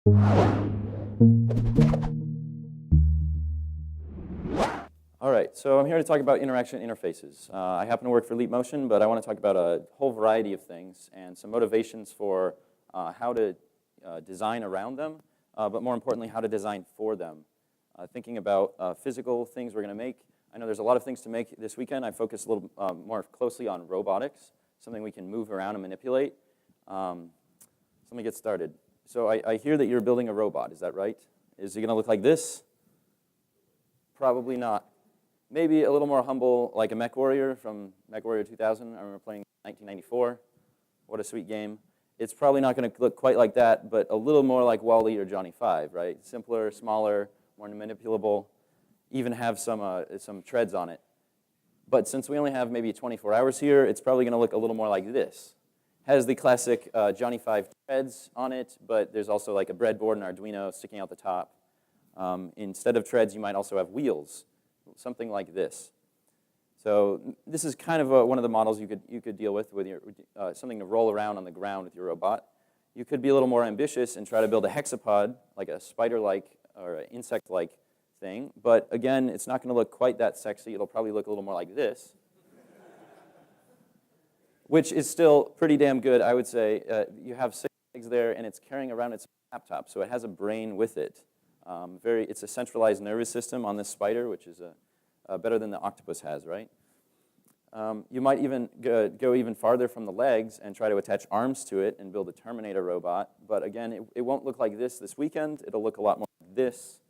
All right, so I'm here to talk about interaction interfaces. I happen to work for Leap Motion, but I want to talk about a whole variety of things and some motivations for how to design around them, but more importantly, how to design for them. Thinking about physical things we're going to make. I know there's a lot of things to make this weekend. I focus a little more closely on robotics, something we can move around and manipulate. So let me get started. So I hear that you're building a robot, is that right? Is it going to look like this? Probably not. Maybe a little more humble, like a MechWarrior from MechWarrior 2000. I remember playing 1994. What a sweet game. It's probably not going to look quite like that, but a little more like Wall-E or Johnny 5, right? Simpler, smaller, more manipulable, even have some treads on it. But since we only have maybe 24 hours here, it's probably going to look a little more like this. Has the classic Johnny 5 treads on it, but there's also like a breadboard and Arduino sticking out the top. Instead of treads, you might also have wheels. Something like this. So this is kind of one of the models you could deal with your something to roll around on the ground with your robot. You could be a little more ambitious and try to build a hexapod, like a spider-like or an insect-like thing. But again, it's not going to look quite that sexy. It'll probably look a little more like this, which is still pretty damn good, I would say. You have 6 legs there, and it's carrying around its laptop, so it has a brain with it. It's a centralized nervous system on this spider, which is better than the octopus has, right? You might even go even farther from the legs and try to attach arms to it and build a Terminator robot. But again, it won't look like this weekend. It'll look a lot more like this.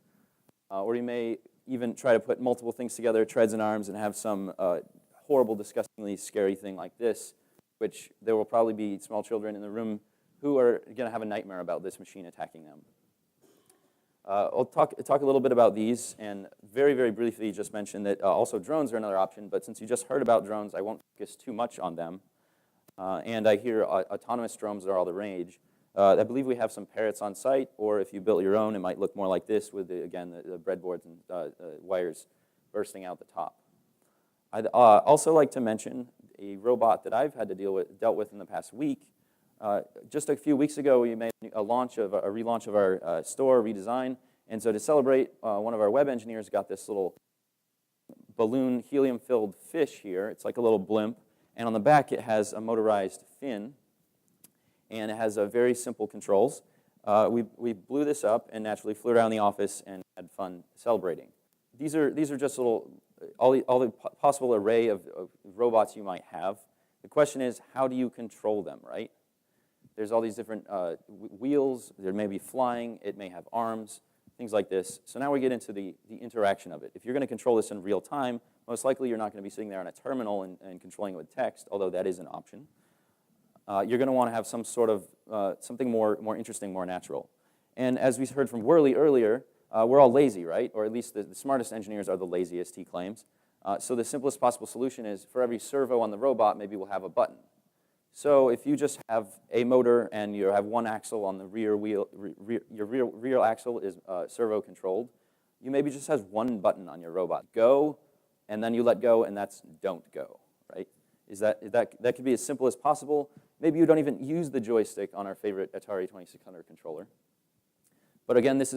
Or you may even try to put multiple things together, treads and arms, and have some horrible, disgustingly scary thing like this, which there will probably be small children in the room who are going to have a nightmare about this machine attacking them. I'll talk a little bit about these, and very, very briefly just mention that also drones are another option, but since you just heard about drones, I won't focus too much on them. And I hear autonomous drones are all the rage. I believe we have some parrots on site, or if you built your own, it might look more like this with, again, the breadboards and wires bursting out the top. I'd also like to mention a robot that I've had to dealt with in the past week. Just a few weeks ago, we made a relaunch of our store, redesign, and so to celebrate, one of our web engineers got this little balloon helium-filled fish here. It's like a little blimp, and on the back it has a motorized fin, and it has very simple controls. We blew this up and naturally flew around the office and had fun celebrating. These are just all the possible array of robots you might have. The question is, how do you control them, right? There's all these different wheels. There may be flying. It may have arms, things like this. So now we get into the interaction of it. If you're going to control this in real time, most likely you're not going to be sitting there on a terminal and controlling it with text, although that is an option. You're going to want to have some sort of something more interesting, more natural. And as we heard from Worley earlier, we're all lazy, right? Or at least the smartest engineers are the laziest, he claims. So the simplest possible solution is for every servo on the robot, maybe we'll have a button. So if you just have a motor and you have one axle on the rear wheel, your rear axle is servo controlled, you maybe just has one button on your robot. Go, and then you let go, and that's don't go, right? That could be as simple as possible. Maybe you don't even use the joystick on our favorite Atari 2600 controller. But again, this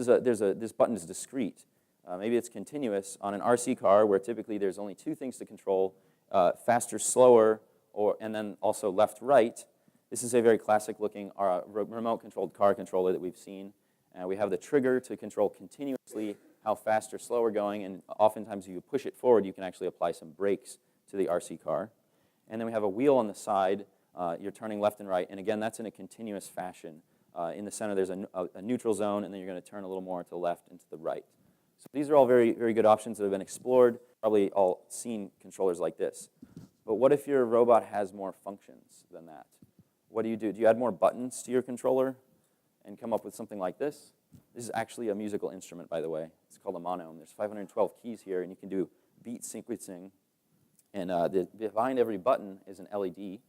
button is discrete. Maybe it's continuous on an RC car where typically there's only 2 things to control, faster, slower, and then also left, right. This is a very classic looking remote controlled car controller that we've seen. We have the trigger to control continuously how fast or slow we're going, and oftentimes if you push it forward, you can actually apply some brakes to the RC car. And then we have a wheel on the side. You're turning left and right, and again, that's in a continuous fashion. In the center, there's a neutral zone, and then you're going to turn a little more to the left and to the right. So these are all very, very good options that have been explored. Probably all seen controllers like this. But what if your robot has more functions than that? What do? Do you add more buttons to your controller and come up with something like this? This is actually a musical instrument, by the way. It's called a monome. There's 512 keys here, and you can do beat sequencing. And behind every button is an LED,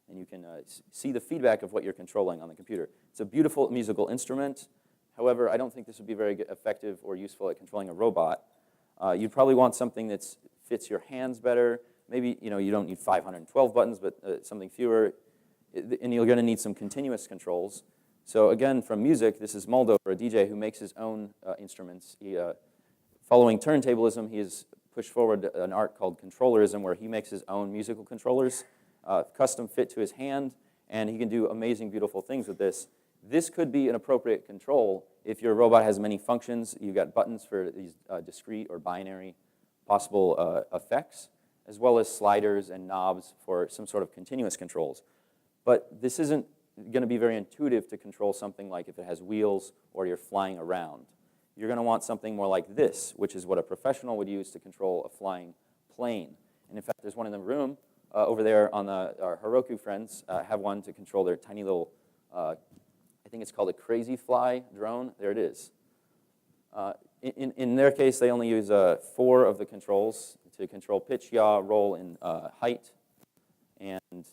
and you can see the feedback of what you're controlling on the computer. It's a beautiful musical instrument. However, I don't think this would be very effective or useful at controlling a robot. You'd probably want something that fits your hands better. Maybe you don't need 512 buttons, but something fewer. And you're going to need some continuous controls. So again, from music, this is Muldo, a DJ who makes his own instruments. Following turntablism, he has pushed forward an art called controllerism, where he makes his own musical controllers, custom fit to his hand, and he can do amazing, beautiful things with this. This could be an appropriate control if your robot has many functions. You've got buttons for these discrete or binary possible effects, as well as sliders and knobs for some sort of continuous controls. But this isn't going to be very intuitive to control something like if it has wheels or you're flying around. You're going to want something more like this, which is what a professional would use to control a flying plane. And in fact, there's one in the room over there on our Heroku friends have one to control their tiny little, I think it's called a Crazy Fly drone. There it is. In their case, they only use 4 of the controls to control pitch, yaw, roll, and height. And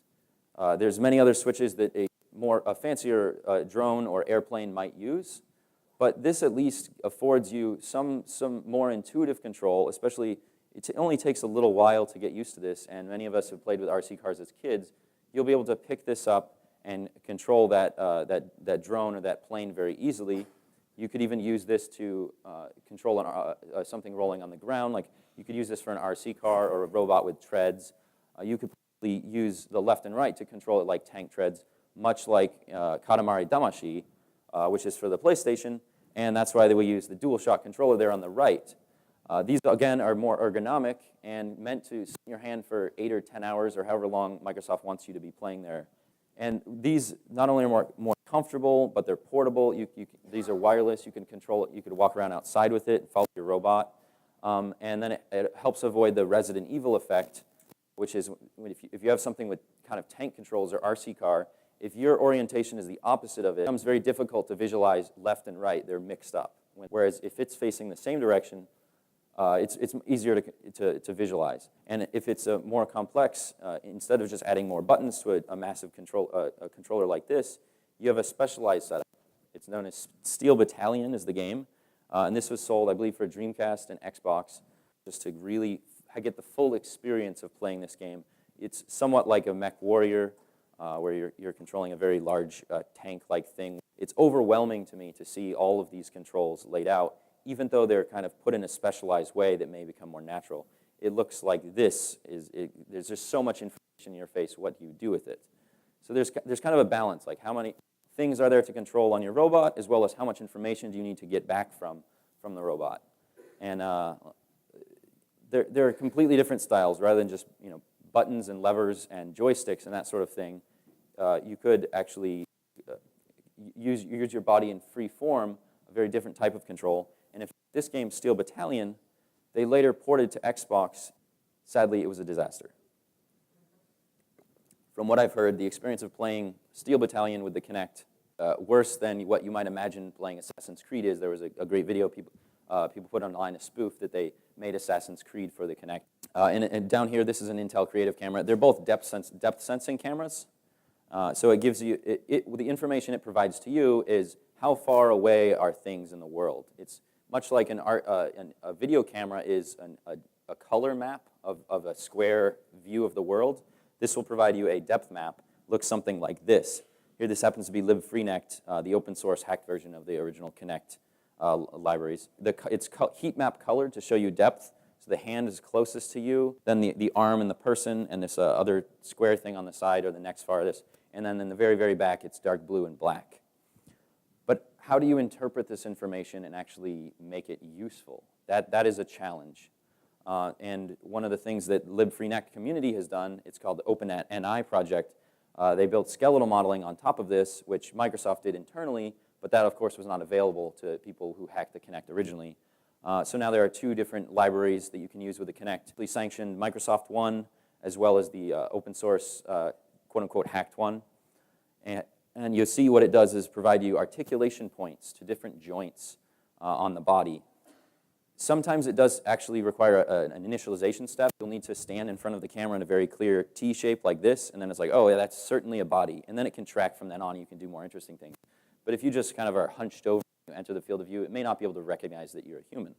there's many other switches that a fancier drone or airplane might use. But this at least affords you some more intuitive control, especially it only takes a little while to get used to this, and many of us have played with RC cars as kids. You'll be able to pick this up and control that drone or that plane very easily. You could even use this to control something rolling on the ground. Like you could use this for an RC car or a robot with treads. You could probably use the left and right to control it like tank treads, much like Katamari Damacy, which is for the PlayStation, and that's why we use the DualShock controller there on the right. These, again, are more ergonomic and meant to sit in your hand for 8 or 10 hours or however long Microsoft wants you to be playing there. And these not only are more comfortable, but they're portable. These are wireless. You can control it. You could walk around outside with it and follow your robot. And then it helps avoid the Resident Evil effect, which is if you have something with kind of tank controls or RC car, if your orientation is the opposite of it, it becomes very difficult to visualize left and right. They're mixed up. Whereas if it's facing the same direction, it's easier to visualize. And if it's a more complex, instead of just adding more buttons to a massive controller like this, you have a specialized setup. It's known as Steel Battalion is the game. And this was sold, I believe, for Dreamcast and Xbox, just to really get the full experience of playing this game. It's somewhat like a Mech Warrior, where you're controlling a very large tank-like thing. It's overwhelming to me to see all of these controls laid out, even though they're kind of put in a specialized way that may become more natural. It looks like this. There's just so much information in your face. What do you do with it? So there's kind of a balance, like how many things are there to control on your robot, as well as how much information do you need to get back from the robot. And they're completely different styles, rather than just buttons and levers and joysticks and that sort of thing. You could actually use your body in free form, a very different type of control. And if this game, Steel Battalion, they later ported to Xbox, sadly, it was a disaster. From what I've heard, the experience of playing Steel Battalion with the Kinect, worse than what you might imagine playing Assassin's Creed is. There was a great video people put online, a spoof that they made Assassin's Creed for the Kinect. And down here, this is an Intel Creative camera. They're both depth sensing cameras. So it gives you, the information it provides to you is how far away are things in the world. It's much like a video camera is a color map of a square view of the world. This will provide you a depth map. Looks something like this. Here, this happens to be libfreenect, the open source hacked version of the original Kinect libraries. It's heat map colored to show you depth. So the hand is closest to you, then the arm and the person, and this other square thing on the side or the next farthest. And then in the very, very back, it's dark blue and black. But how do you interpret this information and actually make it useful? That is a challenge. And one of the things that libfreenect community has done, it's called the OpenNI project. They built skeletal modeling on top of this, which Microsoft did internally, but that, of course, was not available to people who hacked the Kinect originally. So now there are 2 different libraries that you can use with the Kinect. We sanctioned Microsoft one, as well as the open source, quote-unquote, hacked one. And you'll see what it does is provide you articulation points to different joints on the body. Sometimes it does actually require an initialization step. You'll need to stand in front of the camera in a very clear T shape like this, and then it's like, oh, yeah, that's certainly a body. And then it can track from then on, and you can do more interesting things. But if you just kind of are hunched over, you enter the field of view, it may not be able to recognize that you're a human.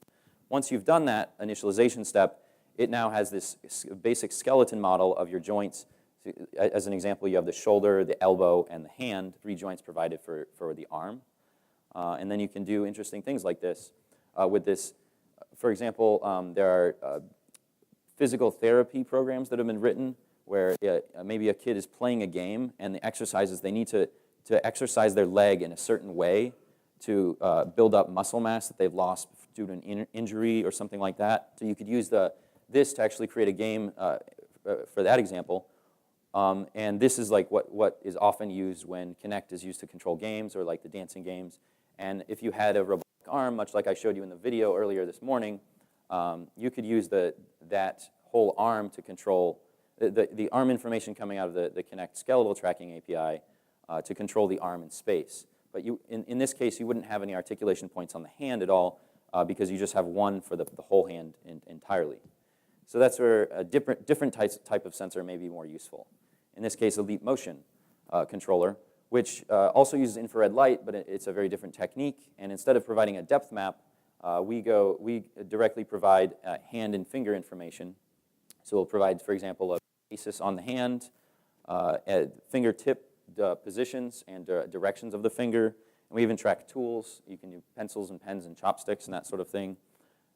Once you've done that initialization step, it now has this basic skeleton model of your joints, So, as an example, you have the shoulder, the elbow, and the hand, 3 joints provided for the arm. And then you can do interesting things like this. With this, for example, there are physical therapy programs that have been written where maybe a kid is playing a game, and the exercises, they need to exercise their leg in a certain way to build up muscle mass that they've lost due to an injury or something like that. So you could use this to actually create a game for that example. And this is like what is often used when Kinect is used to control games, or like the dancing games. And if you had a robotic arm, much like I showed you in the video earlier this morning, you could use that whole arm to control the arm information coming out of the Kinect skeletal tracking API to control the arm in space. But in this case, you wouldn't have any articulation points on the hand at all because you just have one for the whole hand entirely. So that's where a different type of sensor may be more useful. In this case, a Leap Motion controller, which also uses infrared light, but it's a very different technique. And instead of providing a depth map, we directly provide hand and finger information. So we'll provide, for example, a basis on the hand, fingertip positions and directions of the finger. And we even track tools. You can do pencils and pens and chopsticks and that sort of thing.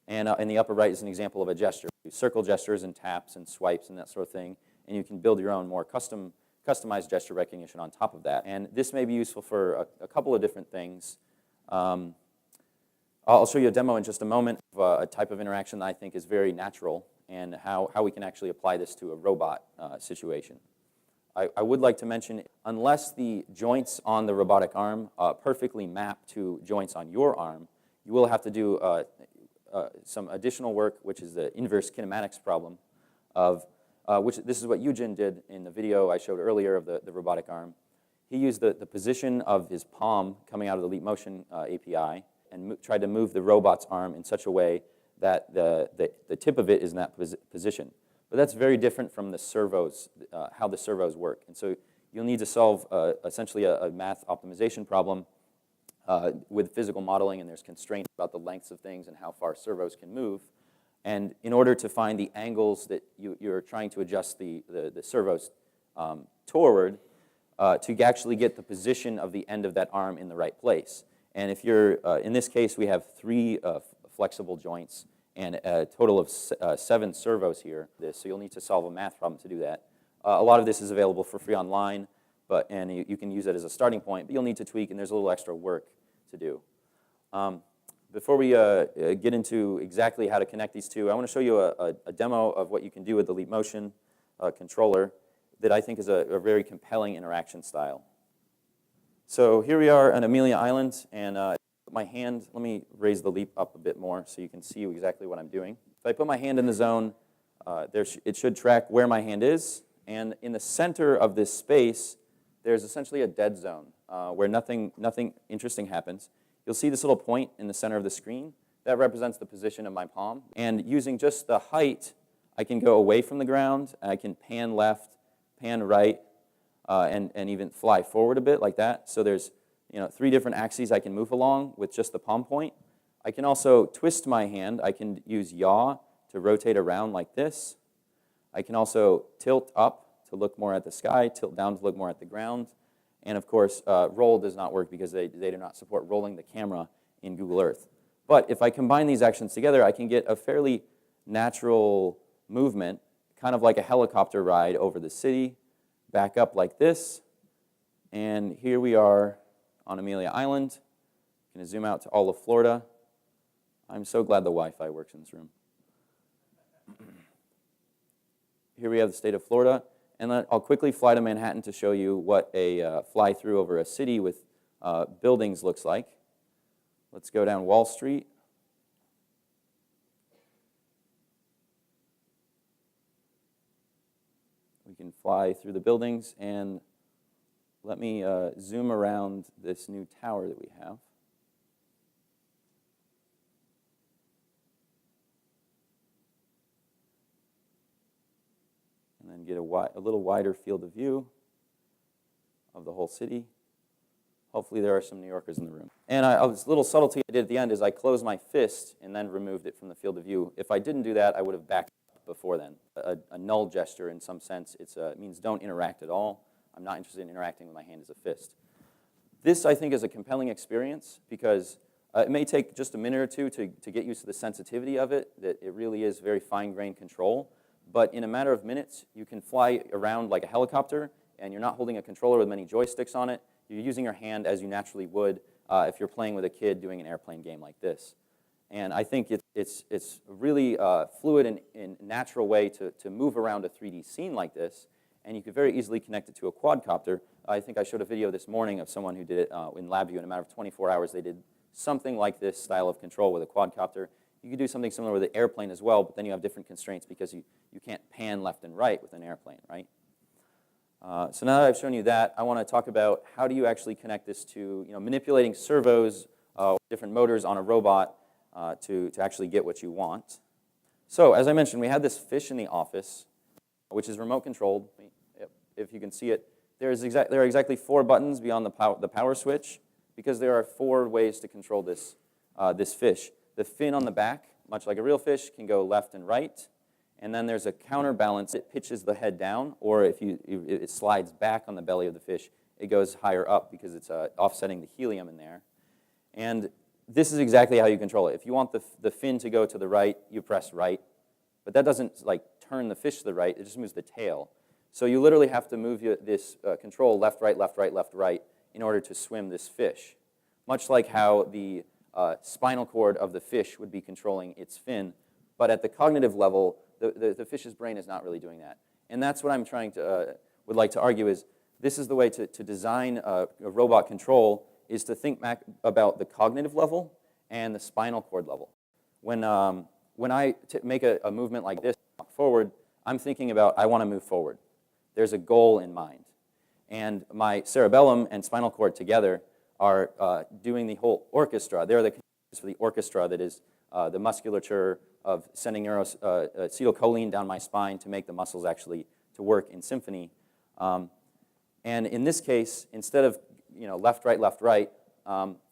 And in the upper right is an example of a gesture. Circle gestures and taps and swipes and that sort of thing. And you can build your own more customized gesture recognition on top of that. And this may be useful for a couple of different things. I'll show you a demo in just a moment of a type of interaction that I think is very natural and how we can actually apply this to a robot situation. I would like to mention, unless the joints on the robotic arm perfectly map to joints on your arm, you will have to do some additional work, which is the inverse kinematics problem of which this is what Eugene did in the video I showed earlier of the robotic arm. He used the position of his palm coming out of the Leap Motion API and tried to move the robot's arm in such a way that the tip of it is in that position. But that's very different from the servos, how the servos work. And so you'll need to solve essentially a math optimization problem with physical modeling, and there's constraints about the lengths of things and how far servos can move. And in order to find the angles that you're trying to adjust the servos toward, to actually get the position of the end of that arm in the right place. And if you're, in this case, we have 3 flexible joints and a total of 7 servos here. So you'll need to solve a math problem to do that. A lot of this is available for free online, and you can use it as a starting point, but you'll need to tweak, and there's a little extra work to do. Before we get into exactly how to connect these two, I want to show you a demo of what you can do with the Leap Motion controller that I think is a very compelling interaction style. So here we are on Amelia Island, and my hand, let me raise the Leap up a bit more so you can see exactly what I'm doing. If I put my hand in the zone, it should track where my hand is, and in the center of this space, there's essentially a dead zone where nothing interesting happens. You'll see this little point in the center of the screen. That represents the position of my palm. And using just the height, I can go away from the ground, and I can pan left, pan right, and even fly forward a bit like that. So there's 3 different axes I can move along with just the palm point. I can also twist my hand. I can use yaw to rotate around like this. I can also tilt up to look more at the sky, tilt down to look more at the ground. And of course, roll does not work because they do not support rolling the camera in Google Earth. But if I combine these actions together, I can get a fairly natural movement, kind of like a helicopter ride over the city, back up like this. And here we are on Amelia Island. I'm going to zoom out to all of Florida. I'm so glad the Wi-Fi works in this room. Here we have the state of Florida. And I'll quickly fly to Manhattan to show you what a fly-through over a city with buildings looks like. Let's go down Wall Street. We can fly through the buildings, and let me zoom around this new tower that we have. And then get a little wider field of view of the whole city. Hopefully there are some New Yorkers in the room. And this little subtlety I did at the end is I closed my fist and then removed it from the field of view. If I didn't do that, I would have backed up before then. A null gesture in some sense. It means don't interact at all. I'm not interested in interacting with my hand as a fist. This, I think, is a compelling experience because it may take just a minute or two to get used to the sensitivity of it, that it really is very fine-grained control. But in a matter of minutes, you can fly around like a helicopter, and you're not holding a controller with many joysticks on it. You're using your hand as you naturally would if you're playing with a kid doing an airplane game like this. And I think it's a really fluid and natural way to move around a 3D scene like this. And you could very easily connect it to a quadcopter. I think I showed a video this morning of someone who did it in LabVIEW. In a matter of 24 hours, they did something like this style of control with a quadcopter. You could do something similar with an airplane as well, but then you have different constraints because you can't pan left and right with an airplane, right? So now that I've shown you that, I want to talk about how do you actually connect this to manipulating servos, different motors on a robot to actually get what you want. So as I mentioned, we had this fish in the office, which is remote controlled. If you can see it, there are exactly 4 buttons beyond the power switch because there are 4 ways to control this, this fish. The fin on the back, much like a real fish, can go left and right. And then there's a counterbalance. It pitches the head down, or if it slides back on the belly of the fish, it goes higher up because it's offsetting the helium in there. And this is exactly how you control it. If you want the fin to go to the right, you press right. But that doesn't like turn the fish to the right, it just moves the tail. So you literally have to move this control left, right, left, right, left, right in order to swim this fish. Much like how the spinal cord of the fish would be controlling its fin. But at the cognitive level, the fish's brain is not really doing that. And that's what I'm would like to argue is this is the way to design a robot control is to think back about the cognitive level and the spinal cord level. When I make a movement like this, walk forward, I'm thinking about I want to move forward. There's a goal in mind. And my cerebellum and spinal cord together are doing the whole orchestra. They're the conductors for the orchestra that is the musculature of sending acetylcholine down my spine to make the muscles actually to work in symphony. And in this case, instead of left, right,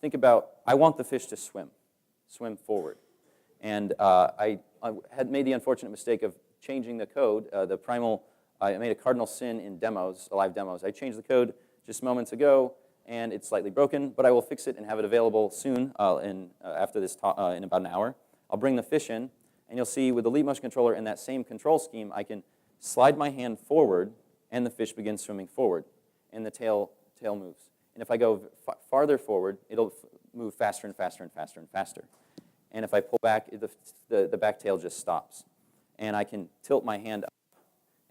think about I want the fish to swim forward. And I had made the unfortunate mistake of changing the code. I made a cardinal sin in demos, live demos. I changed the code just moments ago, and it's slightly broken, but I will fix it and have it available soon after this talk, in about an hour. I'll bring the fish in, and you'll see with the Leap Motion controller in that same control scheme, I can slide my hand forward, and the fish begins swimming forward, and the tail moves. And if I go farther forward, it'll move faster and faster and faster and faster. And if I pull back, the back tail just stops. And I can tilt my hand up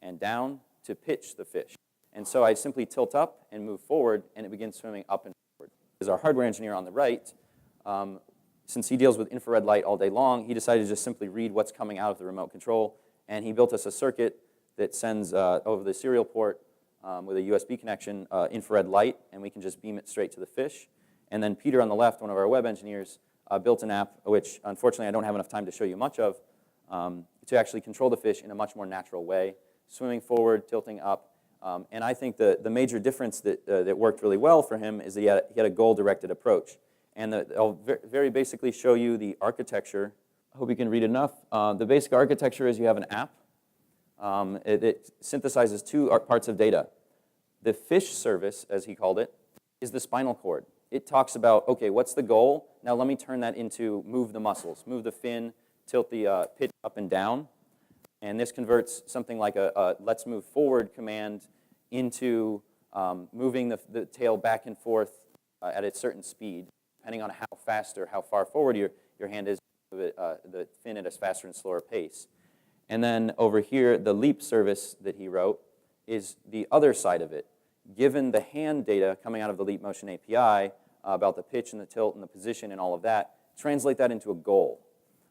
and down to pitch the fish. And so I simply tilt up and move forward, and it begins swimming up and forward. As our hardware engineer on the right, since he deals with infrared light all day long, he decided to just simply read what's coming out of the remote control, and he built us a circuit that sends over the serial port with a USB connection infrared light, and we can just beam it straight to the fish. And then Peter on the left, one of our web engineers, built an app, which unfortunately I don't have enough time to show you much of, to actually control the fish in a much more natural way, swimming forward, tilting up. And I think the major difference that worked really well for him is that he had a goal-directed approach. And I'll very basically show you the architecture. I hope you can read enough. The basic architecture is you have an app. It synthesizes 2 parts of data. The fish service, as he called it, is the spinal cord. It talks about, okay, what's the goal? Now let me turn that into move the muscles, move the fin, tilt the pitch up and down. And this converts something like a let's move forward command into moving the tail back and forth at a certain speed, depending on how fast or how far forward your hand is, the fin at a faster and slower pace. And then over here, the leap service that he wrote is the other side of it. Given the hand data coming out of the Leap Motion API about the pitch and the tilt and the position and all of that, translate that into a goal.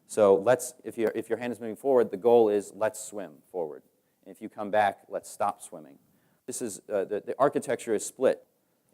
So if your hand is moving forward, the goal is let's swim forward. And if you come back, let's stop swimming. This is the architecture is split.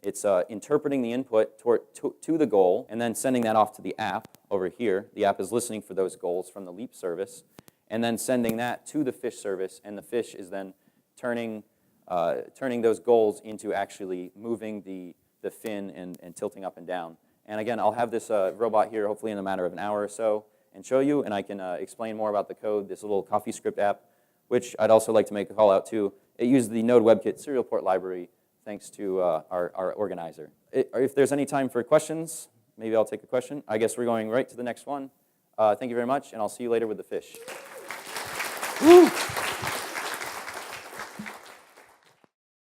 It's interpreting the input to the goal and then sending that off to the app over here. The app is listening for those goals from the Leap service and then sending that to the fish service, and the fish is then turning those goals into actually moving the fin and tilting up and down. And again, I'll have this robot here hopefully in a matter of an hour or so and show you, and I can explain more about the code. This little CoffeeScript app which I'd also like to make a call out to. It used the Node WebKit serial port library, thanks to our organizer. If there's any time for questions, maybe I'll take a question. I guess we're going right to the next one. Thank you very much, and I'll see you later with the fish. Woo!